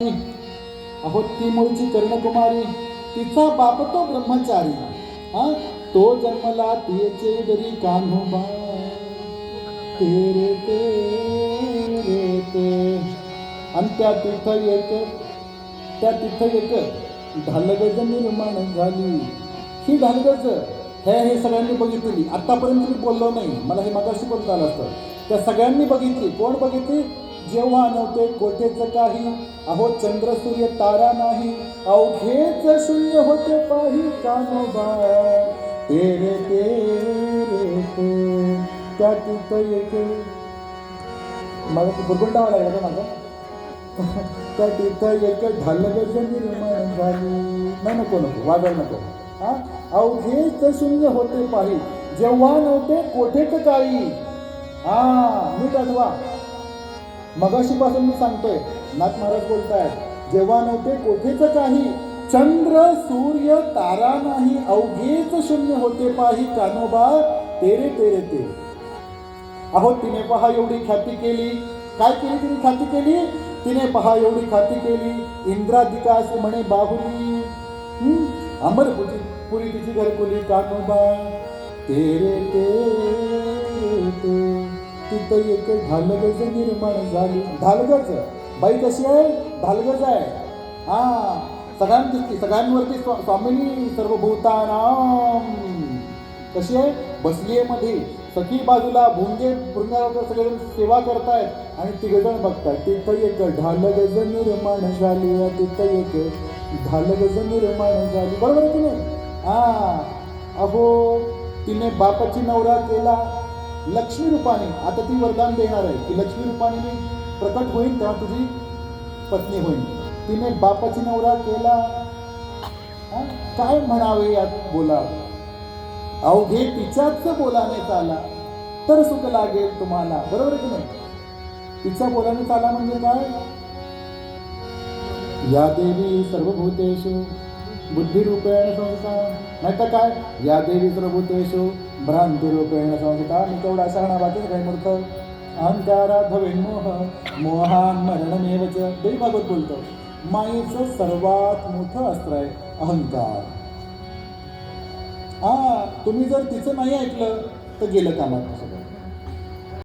अहो ती मूळची कर्णकुमारी, तिचा बाप तो ब्रह्मचारी. हा तो जन्मला तिचे उदरी कान्होबा. तेरे तेरे ते आणि त्या तिथं एक ढालगज निर्माण झाली. ही ढालगज हे सगळ्यांनी बघितली. आतापर्यंत मी बोललो नाही, मला हे मगाशी बोलता आलं असतं. त्या सगळ्यांनी बघितली. कोण बघितली? जेव्हा नव्हते कोठेच काही, अहो चंद्र सूर्य तारा नाही, अवघेच शून्य होते पाही कान्होबा. तेरे तेरे ते त्या तिथं एक मला बुरबुंडावा लागला का माझा त्या तिथं एक ढालगज निर्माण झाली. नाही नको वाजायला नको. हा अवघेच शून्य होते पाही, जेव्हा नव्हते कोठेच काही. नीट आठवा. मगाशीपासून मी सांगतोय, नाथ महाराज बोलतायत, जेव्हा नव्हते कोठेच काही, चंद्र सूर्य तारा नाही, अवघेच शून्य होते पाही कान्होबा. तेरे तेरे ते. अहो तिने पहा एवढी ख्याती केली. काय केली तिने ख्याती केली? तिने पहा एवढी ख्याती केली. इंद्रादिकास म्हणे बाहुली, अमरपुरी तिची घरकुली कान्होबा. तेरे तेरे ते तिथं एक ढालगज निर्माण झाली. ढालगज बाई कशी आहे? ढालगज आहे. सगळ्यांवरती स्वामिनी सर्वभूतानाम कशी आहे? बसलीये मध्ये. सखी बाजूला भुंगे भृंगावर सगळेजण सेवा करतायत आणि तिघजण बघतायत. तिथं एक ढालगज निर्माण झाली. तिथं एक ढालगज निर्माण झाली. बरोबर आहे की नाही? अहो तिने बापाची नवरा केला लक्ष्मी रूपाने. आता ती वरदान देणार आहे की लक्ष्मी रूपाने मी प्रकट होईल तेव्हा तुझी पत्नी होईल. तिने बापाची नवरा केला. काय म्हणावे यात बोला, अवघे तिच्याच बोलाने चाला तर सुख लागेल तुम्हाला. बरोबर की नाही? तिच्या बोलाने चाला म्हणजे काय? या देवी सर्वभूतेषु बुद्धिरूपेण संस्था. नाही तर काय? या देवी सर्वभूतेषु भ्रांतिरूपेण संस्था. मी तेवढा शहाणा बाकीच काय मूर्ख. अहंकारात मोह, मोहान मरणमेव च. देवी भागवत बोलतो, मायेचं सर्वात मोठं अस्त्र आहे अहंकार. तुम्ही जर तिचं नाही ऐकलं तर गेलं कामात सगळं.